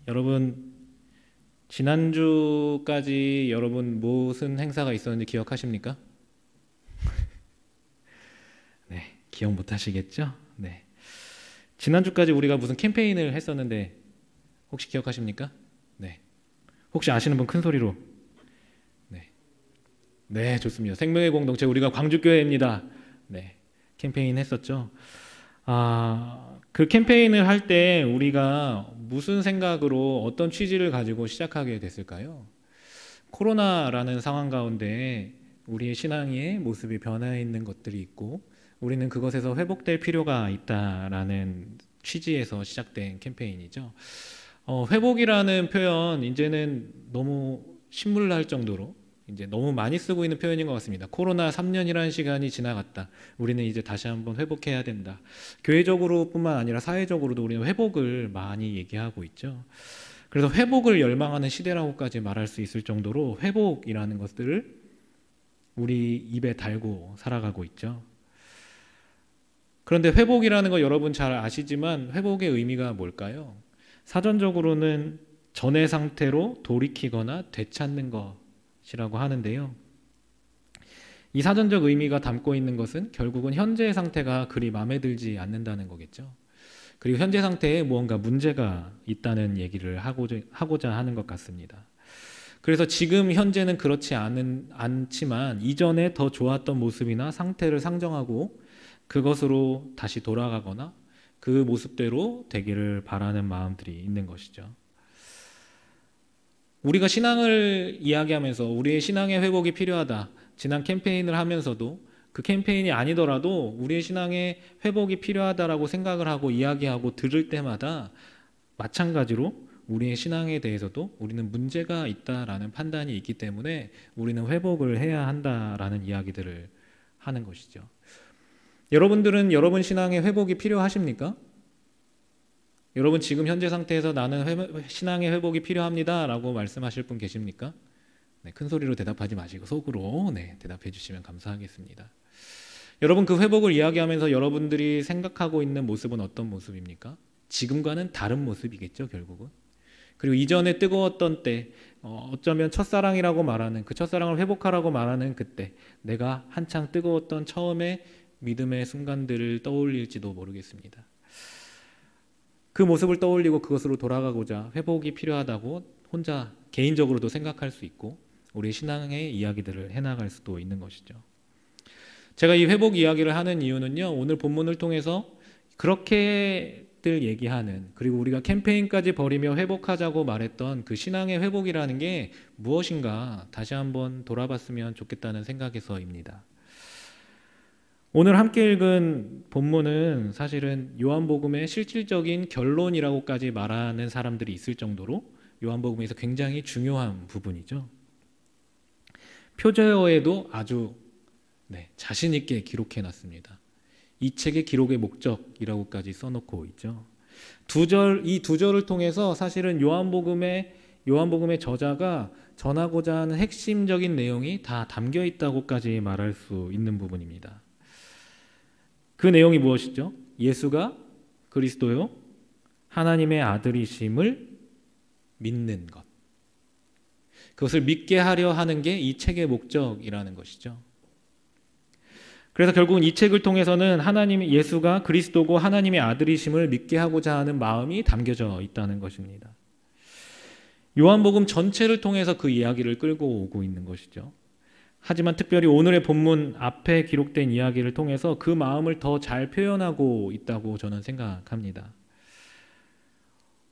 여러분, 지난주까지 여러분 무슨 행사가 있었는지 기억하십니까? 네, 기억 못 하시겠죠? 네. 지난주까지 우리가 무슨 캠페인을 했었는데 혹시 기억하십니까? 네. 혹시 아시는 분 큰 소리로. 네. 네, 좋습니다. 생명의 공동체, 우리가 광주교회입니다. 네. 캠페인 했었죠. 그 캠페인을 할 때 우리가 무슨 생각으로 어떤 취지를 가지고 시작하게 됐을까요? 코로나라는 상황 가운데 우리의 신앙의 모습이 변해 있는 것들이 있고 우리는 그것에서 회복될 필요가 있다라는 취지에서 시작된 캠페인이죠. 회복이라는 표현 이제는 너무 신물날 정도로 이제 너무 많이 쓰고 있는 표현인 것 같습니다. 코로나 3년이라는 시간이 지나갔다. 우리는 이제 다시 한번 회복해야 된다. 교회적으로뿐만 아니라 사회적으로도 우리는 회복을 많이 얘기하고 있죠. 그래서 회복을 열망하는 시대라고까지 말할 수 있을 정도로 회복이라는 것들을 우리 입에 달고 살아가고 있죠. 그런데 회복이라는 거 여러분 잘 아시지만 회복의 의미가 뭘까요? 사전적으로는 전의 상태로 돌이키거나 되찾는 것이라고 하는데요. 이 사전적 의미가 담고 있는 것은 결국은 현재의 상태가 그리 마음에 들지 않는다는 거겠죠. 그리고 현재 상태에 무언가 문제가 있다는 얘기를 하고자 하는 것 같습니다. 그래서 지금 현재는 그렇지 않지만 이전에 더 좋았던 모습이나 상태를 상정하고 그것으로 다시 돌아가거나 그 모습대로 되기를 바라는 마음들이 있는 것이죠. 우리가 신앙을 이야기하면서 우리의 신앙의 회복이 필요하다. 지난 캠페인을 하면서도 그 캠페인이 아니더라도 우리의 신앙의 회복이 필요하다라고 생각을 하고 이야기하고 들을 때마다 마찬가지로 우리의 신앙에 대해서도 우리는 문제가 있다라는 판단이 있기 때문에 우리는 회복을 해야 한다라는 이야기들을 하는 것이죠. 여러분들은 여러분 신앙의 회복이 필요하십니까? 여러분 지금 현재 상태에서 나는 신앙의 회복이 필요합니다 라고 말씀하실 분 계십니까? 네, 큰 소리로 대답하지 마시고 속으로 대답해 주시면 감사하겠습니다. 여러분 그 회복을 이야기하면서 여러분들이 생각하고 있는 모습은 어떤 모습입니까? 지금과는 다른 모습이겠죠, 결국은. 그리고 이전에 뜨거웠던 때, 어쩌면 첫사랑이라고 말하는 그 첫사랑을 회복하라고 말하는 그때 내가 한창 뜨거웠던 처음의 믿음의 순간들을 떠올릴지도 모르겠습니다. 그 모습을 떠올리고 그것으로 돌아가고자 회복이 필요하다고 혼자 개인적으로도 생각할 수 있고 우리 신앙의 이야기들을 해나갈 수도 있는 것이죠. 제가 이 회복 이야기를 하는 이유는요, 오늘 본문을 통해서 그렇게들 얘기하는, 그리고 우리가 캠페인까지 벌이며 회복하자고 말했던 그 신앙의 회복이라는 게 무엇인가 다시 한번 돌아봤으면 좋겠다는 생각에서입니다. 오늘 함께 읽은 본문은 사실은 요한복음의 실질적인 결론이라고까지 말하는 사람들이 있을 정도로 요한복음에서 굉장히 중요한 부분이죠. 표제어에도 아주 자신 있게 기록해 놨습니다. 이 책의 기록의 목적이라고까지 써놓고 있죠. 이 두 절을 통해서 사실은 요한복음의 저자가 전하고자 하는 핵심적인 내용이 다 담겨 있다고까지 말할 수 있는 부분입니다. 그 내용이 무엇이죠? 예수가 그리스도요 하나님의 아들이심을 믿는 것. 그것을 믿게 하려 하는 게 이 책의 목적이라는 것이죠. 그래서 결국은 이 책을 통해서는 예수가 그리스도고 하나님의 아들이심을 믿게 하고자 하는 마음이 담겨져 있다는 것입니다. 요한복음 전체를 통해서 그 이야기를 끌고 오고 있는 것이죠. 하지만 특별히 오늘의 본문 앞에 기록된 이야기를 통해서 그 마음을 더 잘 표현하고 있다고 저는 생각합니다.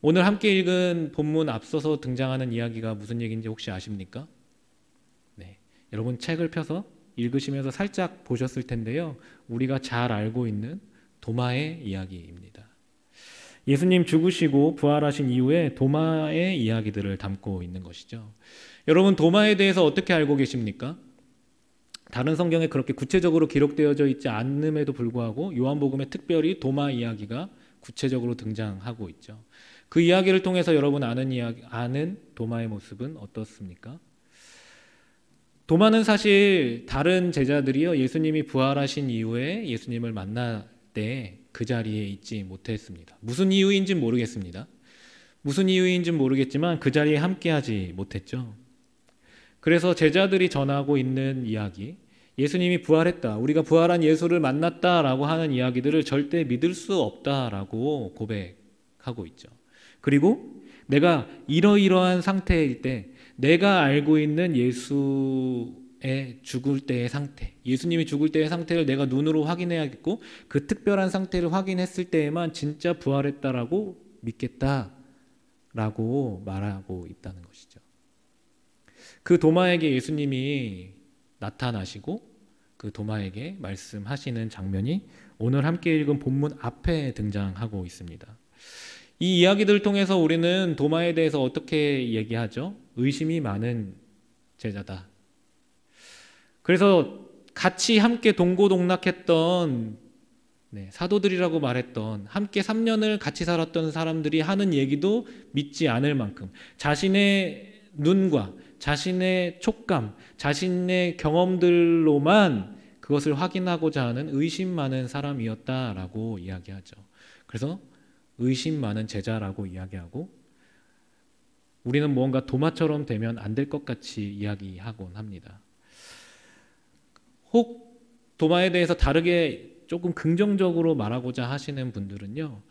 오늘 함께 읽은 본문 앞서서 등장하는 이야기가 무슨 얘기인지 혹시 아십니까? 여러분 책을 펴서 읽으시면서 살짝 보셨을 텐데요. 우리가 잘 알고 있는 도마의 이야기입니다. 예수님 죽으시고 부활하신 이후에 도마의 이야기들을 담고 있는 것이죠. 여러분 도마에 대해서 어떻게 알고 계십니까? 다른 성경에 그렇게 구체적으로 기록되어져 있지 않음에도 불구하고 요한복음에 특별히 도마 이야기가 구체적으로 등장하고 있죠. 그 이야기를 통해서 여러분 아는 도마의 모습은 어떻습니까? 도마는 사실 다른 제자들이요, 예수님이 부활하신 이후에 예수님을 만날 때 그 자리에 있지 못했습니다. 무슨 이유인지는 모르겠습니다. 무슨 이유인지는 모르겠지만 그 자리에 함께하지 못했죠. 그래서 제자들이 전하고 있는 이야기, 예수님이 부활했다, 우리가 부활한 예수를 만났다라고 하는 이야기들을 절대 믿을 수 없다라고 고백하고 있죠. 그리고 내가 이러이러한 상태일 때, 내가 알고 있는 예수의 죽을 때의 상태, 예수님이 죽을 때의 상태를 내가 눈으로 확인해야겠고, 그 특별한 상태를 확인했을 때에만 진짜 부활했다라고 믿겠다라고 말하고 있다는 것이죠. 그 도마에게 예수님이 나타나시고 그 도마에게 말씀하시는 장면이 오늘 함께 읽은 본문 앞에 등장하고 있습니다. 이 이야기들을 통해서 우리는 도마에 대해서 어떻게 얘기하죠? 의심이 많은 제자다. 그래서 같이 함께 동고동락했던 사도들이라고 말했던, 함께 3년을 같이 살았던 사람들이 하는 얘기도 믿지 않을 만큼 자신의 눈과 자신의 촉감, 자신의 경험들로만 그것을 확인하고자 하는 의심 많은 사람이었다라고 이야기하죠. 그래서 의심 많은 제자라고 이야기하고, 우리는 무언가 도마처럼 되면 안 될 것 같이 이야기하곤 합니다. 혹 도마에 대해서 다르게 조금 긍정적으로 말하고자 하시는 분들은요,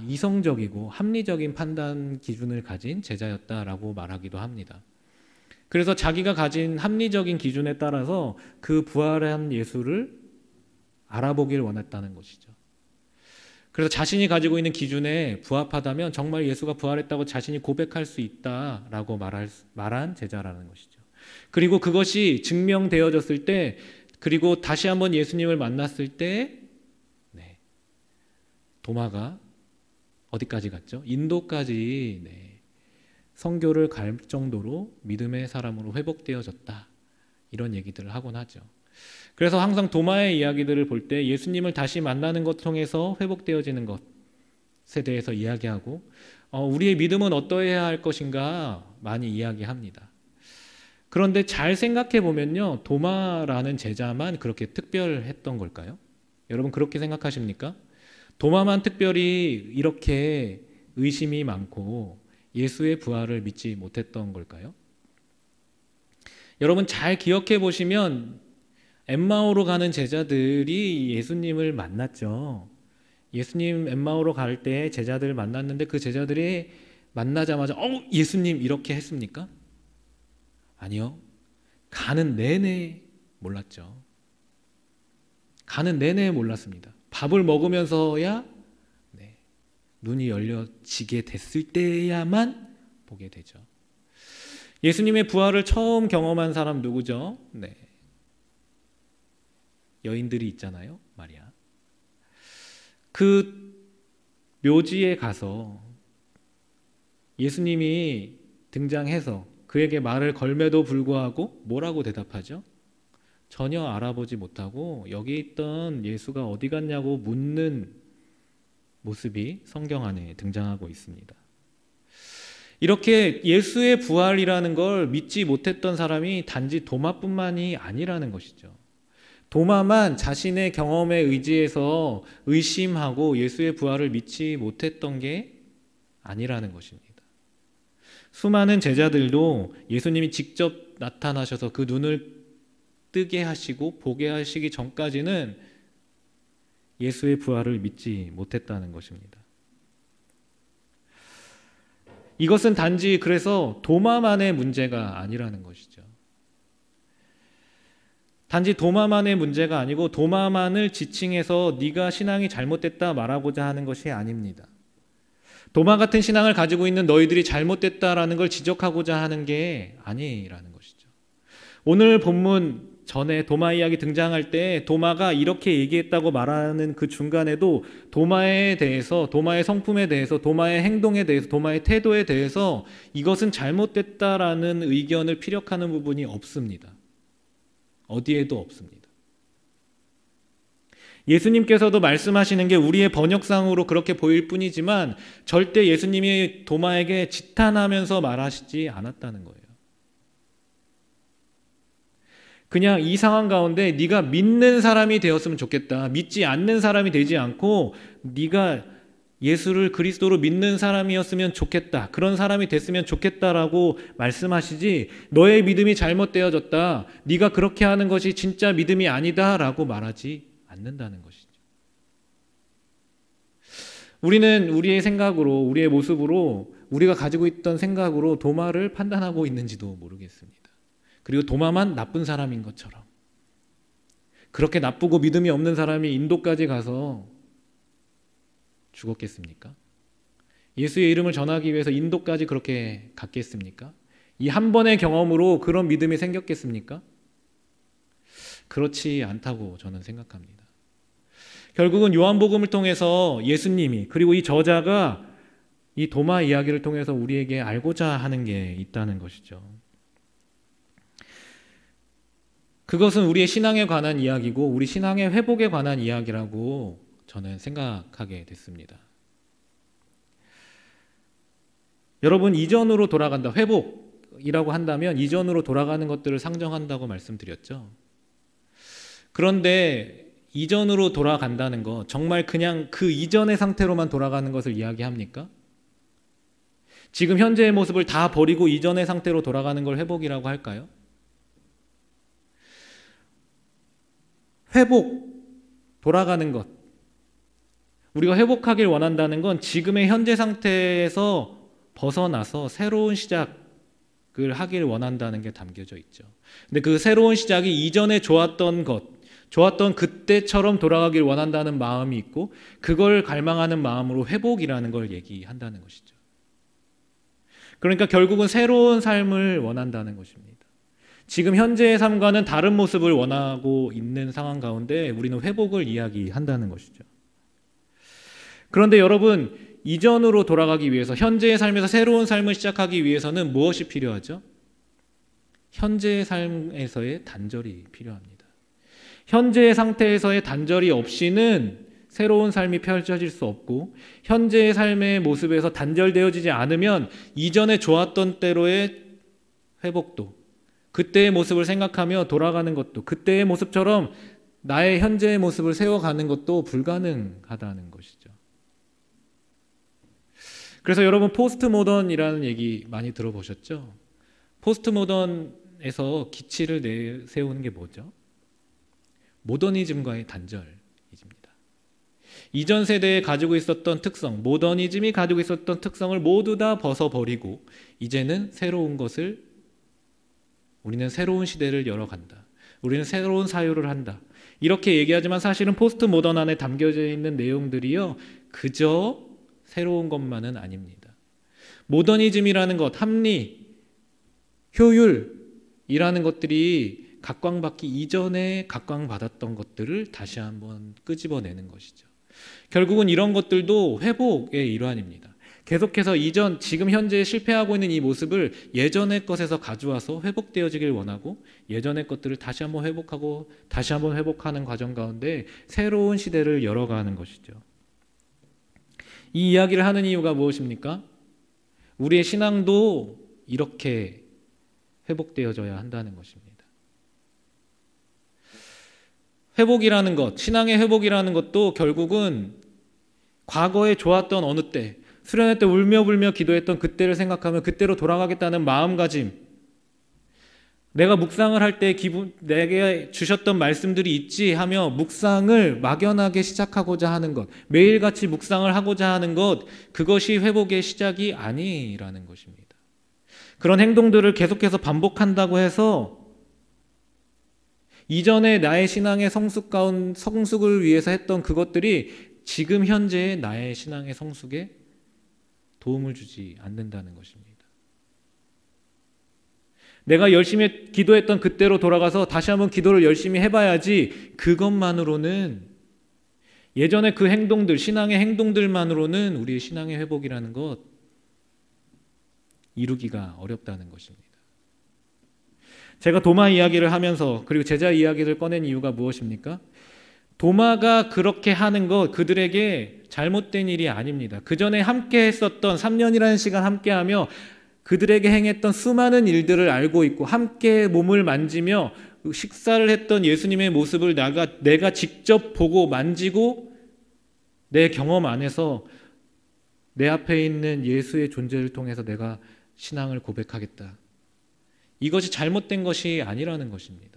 이성적이고 합리적인 판단 기준을 가진 제자였다라고 말하기도 합니다. 그래서 자기가 가진 합리적인 기준에 따라서 그 부활한 예수를 알아보길 원했다는 것이죠. 그래서 자신이 가지고 있는 기준에 부합하다면 정말 예수가 부활했다고 자신이 고백할 수 있다라고 말한 제자라는 것이죠. 그리고 그것이 증명되어졌을 때, 그리고 다시 한번 예수님을 만났을 때 도마가 어디까지 갔죠? 인도까지 선교를 갈 정도로 믿음의 사람으로 회복되어졌다, 이런 얘기들을 하곤 하죠. 그래서 항상 도마의 이야기들을 볼 때 예수님을 다시 만나는 것 통해서 회복되어지는 것에 대해서 이야기하고, 우리의 믿음은 어떠해야 할 것인가 많이 이야기합니다. 그런데 잘 생각해 보면요, 도마라는 제자만 그렇게 특별했던 걸까요? 여러분 그렇게 생각하십니까? 도마만 특별히 이렇게 의심이 많고 예수의 부활을 믿지 못했던 걸까요? 여러분 잘 기억해 보시면 엠마오로 가는 제자들이 예수님을 만났죠. 예수님 엠마오로 갈 때 제자들을 만났는데 그 제자들이 만나자마자 예수님 이렇게 했습니까? 아니요. 가는 내내 몰랐죠. 가는 내내 몰랐습니다. 밥을 먹으면서야 눈이 열려지게 됐을 때야만 보게 되죠. 예수님의 부활을 처음 경험한 사람 누구죠? 여인들이 있잖아요. 마리아. 그 묘지에 가서 예수님이 등장해서 그에게 말을 걸매도 불구하고 뭐라고 대답하죠? 전혀 알아보지 못하고 여기 있던 예수가 어디 갔냐고 묻는 모습이 성경 안에 등장하고 있습니다. 이렇게 예수의 부활이라는 걸 믿지 못했던 사람이 단지 도마뿐만이 아니라는 것이죠. 도마만 자신의 경험에 의지해서 의심하고 예수의 부활을 믿지 못했던 게 아니라는 것입니다. 수많은 제자들도 예수님이 직접 나타나셔서 그 눈을 뜨게 하시고 보게 하시기 전까지는 예수의 부활을 믿지 못했다는 것입니다. 이것은 단지 그래서 도마만의 문제가 아니라는 것이죠. 단지 도마만의 문제가 아니고 도마만을 지칭해서 네가 신앙이 잘못됐다 말하고자 하는 것이 아닙니다. 도마 같은 신앙을 가지고 있는 너희들이 잘못됐다라는 걸 지적하고자 하는 게 아니라는 것이죠. 오늘 본문 전에 도마 이야기 등장할 때 도마가 이렇게 얘기했다고 말하는 그 중간에도 도마에 대해서, 도마의 성품에 대해서, 도마의 행동에 대해서, 도마의 태도에 대해서 이것은 잘못됐다라는 의견을 피력하는 부분이 없습니다. 어디에도 없습니다. 예수님께서도 말씀하시는 게 우리의 번역상으로 그렇게 보일 뿐이지만 절대 예수님이 도마에게 지탄하면서 말하시지 않았다는 거예요. 그냥 이 상황 가운데 네가 믿는 사람이 되었으면 좋겠다, 믿지 않는 사람이 되지 않고 네가 예수를 그리스도로 믿는 사람이었으면 좋겠다, 그런 사람이 됐으면 좋겠다라고 말씀하시지, 너의 믿음이 잘못되어졌다, 네가 그렇게 하는 것이 진짜 믿음이 아니다 라고 말하지 않는다는 것이죠. 우리는 우리의 생각으로, 우리의 모습으로, 우리가 가지고 있던 생각으로 도마를 판단하고 있는지도 모르겠습니다. 그리고 도마만 나쁜 사람인 것처럼, 그렇게 나쁘고 믿음이 없는 사람이 인도까지 가서 죽었겠습니까? 예수의 이름을 전하기 위해서 인도까지 그렇게 갔겠습니까? 이 한 번의 경험으로 그런 믿음이 생겼겠습니까? 그렇지 않다고 저는 생각합니다. 결국은 요한복음을 통해서 예수님이, 그리고 이 저자가 이 도마 이야기를 통해서 우리에게 알고자 하는 게 있다는 것이죠. 그것은 우리의 신앙에 관한 이야기고 우리 신앙의 회복에 관한 이야기라고 저는 생각하게 됐습니다. 여러분, 이전으로 돌아간다, 회복이라고 한다면 이전으로 돌아가는 것들을 상정한다고 말씀드렸죠. 그런데 이전으로 돌아간다는 거, 정말 그냥 그 이전의 상태로만 돌아가는 것을 이야기합니까? 지금 현재의 모습을 다 버리고 이전의 상태로 돌아가는 걸 회복이라고 할까요? 회복, 돌아가는 것, 우리가 회복하길 원한다는 건 지금의 현재 상태에서 벗어나서 새로운 시작을 하길 원한다는 게 담겨져 있죠. 근데 그 새로운 시작이 이전에 좋았던 것, 좋았던 그때처럼 돌아가길 원한다는 마음이 있고, 그걸 갈망하는 마음으로 회복이라는 걸 얘기한다는 것이죠. 그러니까 결국은 새로운 삶을 원한다는 것입니다. 지금 현재의 삶과는 다른 모습을 원하고 있는 상황 가운데 우리는 회복을 이야기한다는 것이죠. 그런데 여러분, 이전으로 돌아가기 위해서, 현재의 삶에서 새로운 삶을 시작하기 위해서는 무엇이 필요하죠? 현재의 삶에서의 단절이 필요합니다. 현재의 상태에서의 단절이 없이는 새로운 삶이 펼쳐질 수 없고, 현재의 삶의 모습에서 단절되어지지 않으면 이전에 좋았던 때로의 회복도, 그때의 모습을 생각하며 돌아가는 것도, 그때의 모습처럼 나의 현재의 모습을 세워가는 것도 불가능하다는 것이죠. 그래서 여러분, 포스트 모던이라는 얘기 많이 들어보셨죠? 포스트 모던에서 기치를 내세우는 게 뭐죠? 모더니즘과의 단절이집니다. 이전 세대에 가지고 있었던 특성, 모더니즘이 가지고 있었던 특성을 모두 다 벗어버리고 이제는 새로운 것을, 우리는 새로운 시대를 열어간다, 우리는 새로운 사유를 한다, 이렇게 얘기하지만 사실은 포스트 모던 안에 담겨져 있는 내용들이요, 그저 새로운 것만은 아닙니다. 모더니즘이라는 것, 합리, 효율이라는 것들이 각광받기 이전에 각광받았던 것들을 다시 한번 끄집어내는 것이죠. 결국은 이런 것들도 회복의 일환입니다. 계속해서 이전, 지금 현재 실패하고 있는 이 모습을 예전의 것에서 가져와서 회복되어지길 원하고, 예전의 것들을 다시 한번 회복하고 다시 한번 회복하는 과정 가운데 새로운 시대를 열어가는 것이죠. 이 이야기를 하는 이유가 무엇입니까? 우리의 신앙도 이렇게 회복되어져야 한다는 것입니다. 회복이라는 것, 신앙의 회복이라는 것도 결국은 과거에 좋았던 어느 때, 수련회 때 울며 불며 기도했던 그때를 생각하면 그때로 돌아가겠다는 마음가짐, 내가 묵상을 할 때 내게 주셨던 말씀들이 있지 하며 묵상을 막연하게 시작하고자 하는 것, 매일같이 묵상을 하고자 하는 것, 그것이 회복의 시작이 아니라는 것입니다. 그런 행동들을 계속해서 반복한다고 해서 이전에 나의 신앙의 성숙을 위해서 했던 그것들이 지금 현재의 나의 신앙의 성숙에 도움을 주지 않는다는 것입니다. 내가 열심히 기도했던 그때로 돌아가서 다시 한번 기도를 열심히 해봐야지, 그것만으로는, 예전에 그 행동들, 신앙의 행동들만으로는 우리의 신앙의 회복이라는 것 이루기가 어렵다는 것입니다. 제가 도마 이야기를 하면서, 그리고 제자 이야기를 꺼낸 이유가 무엇입니까? 도마가 그렇게 하는 것, 그들에게 잘못된 일이 아닙니다. 그 전에 함께 했었던 3년이라는 시간 함께하며 그들에게 행했던 수많은 일들을 알고 있고, 함께 몸을 만지며 식사를 했던 예수님의 모습을 내가 직접 보고 만지고 내 경험 안에서 내 앞에 있는 예수의 존재를 통해서 내가 신앙을 고백하겠다. 이것이 잘못된 것이 아니라는 것입니다.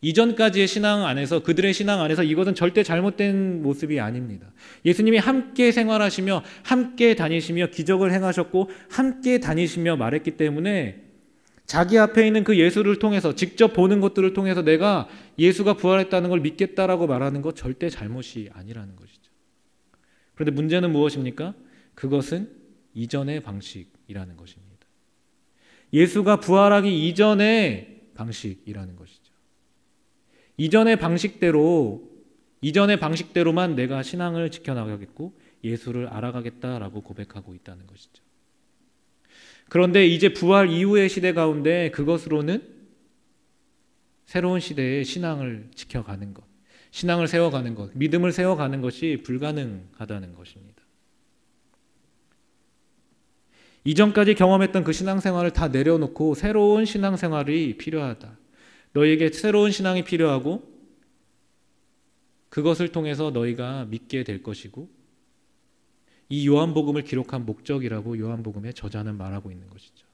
이전까지의 신앙 안에서, 그들의 신앙 안에서 이것은 절대 잘못된 모습이 아닙니다. 예수님이 함께 생활하시며 함께 다니시며 기적을 행하셨고 함께 다니시며 말했기 때문에 자기 앞에 있는 그 예수를 통해서, 직접 보는 것들을 통해서 내가 예수가 부활했다는 걸 믿겠다라고 말하는 것 절대 잘못이 아니라는 것이죠. 그런데 문제는 무엇입니까? 그것은 이전의 방식이라는 것입니다. 예수가 부활하기 이전의 방식이라는 것이죠. 이전의 방식대로만 내가 신앙을 지켜나가겠고 예수를 알아가겠다라고 고백하고 있다는 것이죠. 그런데 이제 부활 이후의 시대 가운데 그것으로는 새로운 시대의 신앙을 지켜가는 것, 신앙을 세워가는 것, 믿음을 세워가는 것이 불가능하다는 것입니다. 이전까지 경험했던 그 신앙생활을 다 내려놓고 새로운 신앙생활이 필요하다. 너희에게 새로운 신앙이 필요하고 그것을 통해서 너희가 믿게 될 것이고, 이 요한복음을 기록한 목적이라고 요한복음의 저자는 말하고 있는 것이죠.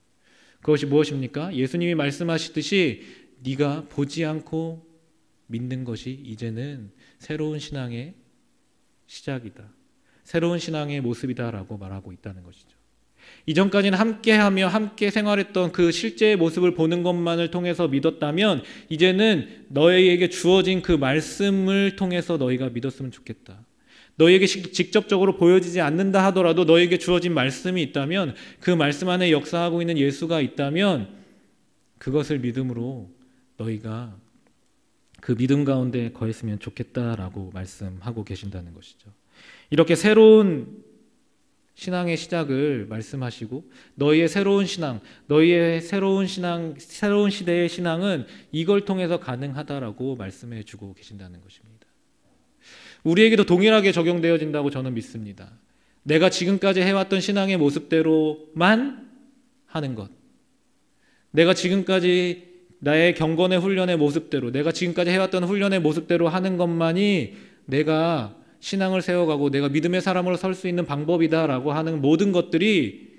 그것이 무엇입니까? 예수님이 말씀하시듯이 네가 보지 않고 믿는 것이 이제는 새로운 신앙의 시작이다. 새로운 신앙의 모습이다라고 말하고 있다는 것이죠. 이전까지는 함께하며 함께 생활했던 그 실제의 모습을 보는 것만을 통해서 믿었다면 이제는 너희에게 주어진 그 말씀을 통해서 너희가 믿었으면 좋겠다. 너희에게 직접적으로 보여지지 않는다 하더라도 너희에게 주어진 말씀이 있다면, 그 말씀 안에 역사하고 있는 예수가 있다면 그것을 믿음으로 너희가 그 믿음 가운데 거했으면 좋겠다라고 말씀하고 계신다는 것이죠. 이렇게 새로운 신앙의 시작을 말씀하시고 너희의 새로운 신앙, 새로운 시대의 신앙은 이걸 통해서 가능하다라고 말씀해 주고 계신다는 것입니다. 우리에게도 동일하게 적용되어진다고 저는 믿습니다. 내가 지금까지 해왔던 신앙의 모습대로만 하는 것, 내가 지금까지 나의 경건의 훈련의 모습대로, 내가 지금까지 해왔던 훈련의 모습대로 하는 것만이 내가 신앙을 세워가고 내가 믿음의 사람으로 설 수 있는 방법이다라고 하는 모든 것들이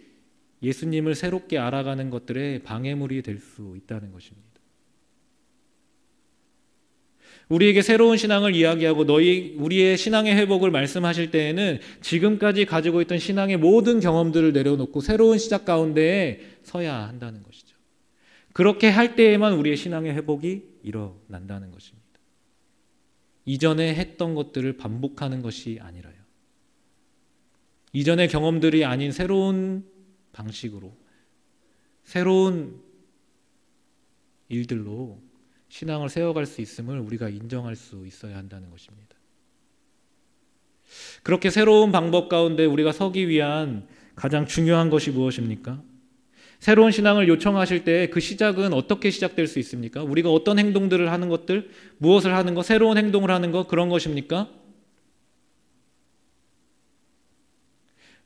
예수님을 새롭게 알아가는 것들의 방해물이 될 수 있다는 것입니다. 우리에게 새로운 신앙을 이야기하고 우리의 신앙의 회복을 말씀하실 때에는 지금까지 가지고 있던 신앙의 모든 경험들을 내려놓고 새로운 시작 가운데에 서야 한다는 것이죠. 그렇게 할 때에만 우리의 신앙의 회복이 일어난다는 것입니다. 이전에 했던 것들을 반복하는 것이 아니라요. 이전의 경험들이 아닌 새로운 방식으로, 새로운 일들로 신앙을 세워갈 수 있음을 우리가 인정할 수 있어야 한다는 것입니다. 그렇게 새로운 방법 가운데 우리가 서기 위한 가장 중요한 것이 무엇입니까? 새로운 신앙을 요청하실 때 그 시작은 어떻게 시작될 수 있습니까? 우리가 어떤 행동들을 하는 것들, 무엇을 하는 것, 새로운 행동을 하는 것, 그런 것입니까?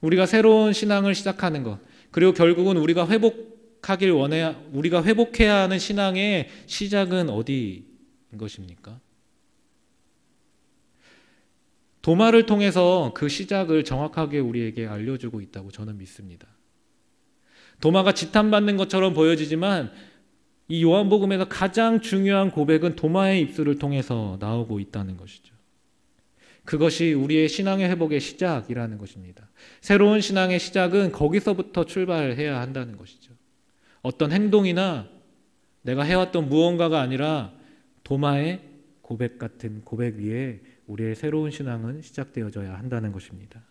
우리가 새로운 신앙을 시작하는 것, 그리고 결국은 우리가 회복해야 하는 신앙의 시작은 어디인 것입니까? 도마를 통해서 그 시작을 정확하게 우리에게 알려주고 있다고 저는 믿습니다. 도마가 지탄받는 것처럼 보여지지만 이 요한복음에서 가장 중요한 고백은 도마의 입술을 통해서 나오고 있다는 것이죠. 그것이 우리의 신앙의 회복의 시작이라는 것입니다. 새로운 신앙의 시작은 거기서부터 출발해야 한다는 것이죠. 어떤 행동이나 내가 해왔던 무언가가 아니라 도마의 고백 같은 고백 위에 우리의 새로운 신앙은 시작되어져야 한다는 것입니다.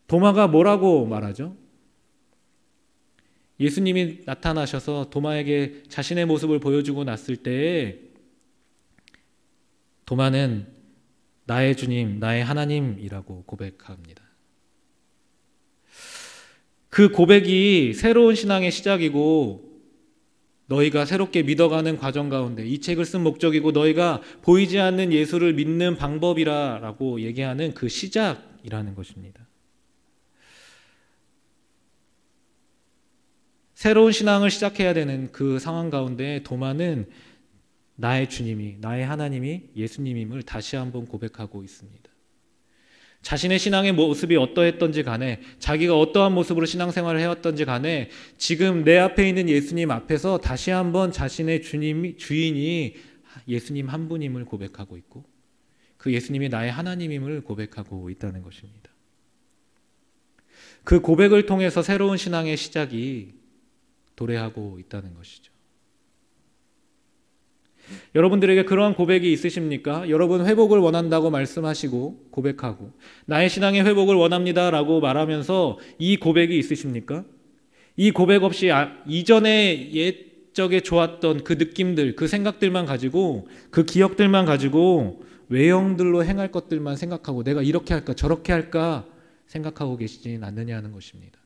도마가 뭐라고 말하죠? 예수님이 나타나셔서 도마에게 자신의 모습을 보여주고 났을 때에 도마는 나의 주님, 나의 하나님이라고 고백합니다. 그 고백이 새로운 신앙의 시작이고 너희가 새롭게 믿어가는 과정 가운데 이 책을 쓴 목적이고 너희가 보이지 않는 예수를 믿는 방법이라고 얘기하는 그 시작이라는 것입니다. 새로운 신앙을 시작해야 되는 그 상황 가운데 도마는 나의 주님이, 나의 하나님이 예수님임을 다시 한번 고백하고 있습니다. 자신의 신앙의 모습이 어떠했던지 간에, 자기가 어떠한 모습으로 신앙생활을 해왔던지 간에 지금 내 앞에 있는 예수님 앞에서 다시 한번 자신의 주인이 예수님 한 분임을 고백하고 있고, 그 예수님이 나의 하나님임을 고백하고 있다는 것입니다. 그 고백을 통해서 새로운 신앙의 시작이 도래하고 있다는 것이죠. 여러분들에게 그러한 고백이 있으십니까? 여러분 회복을 원한다고 말씀하시고 고백하고, 나의 신앙의 회복을 원합니다 라고 말하면서 이 고백이 있으십니까? 이 고백 없이 이전에 옛적에 좋았던 그 느낌들, 그 생각들만 가지고, 그 기억들만 가지고 외형들로 행할 것들만 생각하고 내가 이렇게 할까 저렇게 할까 생각하고 계시진 않느냐 하는 것입니다.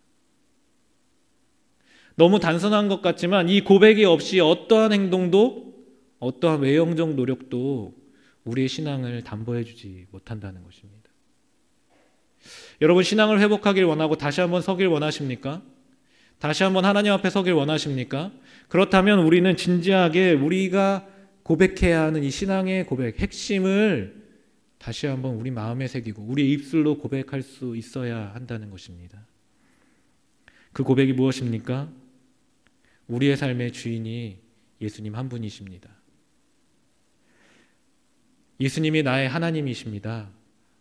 너무 단순한 것 같지만 이 고백이 없이 어떠한 행동도, 어떠한 외형적 노력도 우리의 신앙을 담보해 주지 못한다는 것입니다. 여러분, 신앙을 회복하길 원하고 다시 한번 서길 원하십니까? 다시 한번 하나님 앞에 서길 원하십니까? 그렇다면 우리는 진지하게 우리가 고백해야 하는 이 신앙의 고백, 핵심을 다시 한번 우리 마음에 새기고 우리 입술로 고백할 수 있어야 한다는 것입니다. 그 고백이 무엇입니까? 우리의 삶의 주인이 예수님 한 분이십니다. 예수님이 나의 하나님이십니다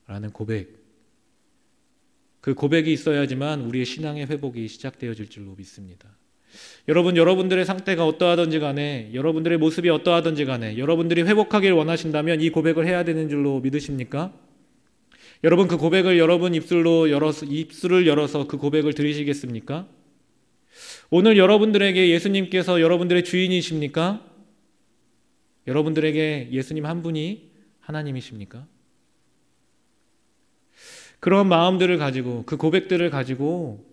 라는 고백, 그 고백이 있어야지만 우리의 신앙의 회복이 시작되어질 줄로 믿습니다. 여러분, 여러분들의 상태가 어떠하든지 간에, 여러분들의 모습이 어떠하든지 간에 여러분들이 회복하길 원하신다면 이 고백을 해야 되는 줄로 믿으십니까? 여러분, 그 고백을 여러분 입술을 열어서 그 고백을 들으시겠습니까? 오늘 여러분들에게 예수님께서 여러분들의 주인이십니까? 여러분들에게 예수님 한 분이 하나님이십니까? 그런 마음들을 가지고, 그 고백들을 가지고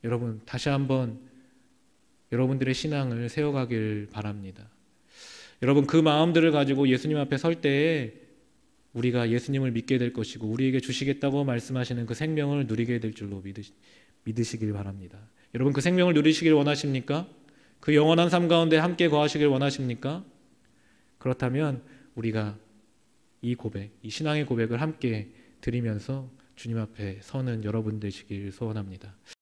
여러분 다시 한번 여러분들의 신앙을 세워가길 바랍니다. 여러분, 그 마음들을 가지고 예수님 앞에 설 때에 우리가 예수님을 믿게 될 것이고 우리에게 주시겠다고 말씀하시는 그 생명을 누리게 될 줄로 믿으시길 바랍니다. 여러분, 그 생명을 누리시길 원하십니까? 그 영원한 삶 가운데 함께 거하시길 원하십니까? 그렇다면 우리가 이 고백, 이 신앙의 고백을 함께 드리면서 주님 앞에 서는 여러분 되시길 소원합니다.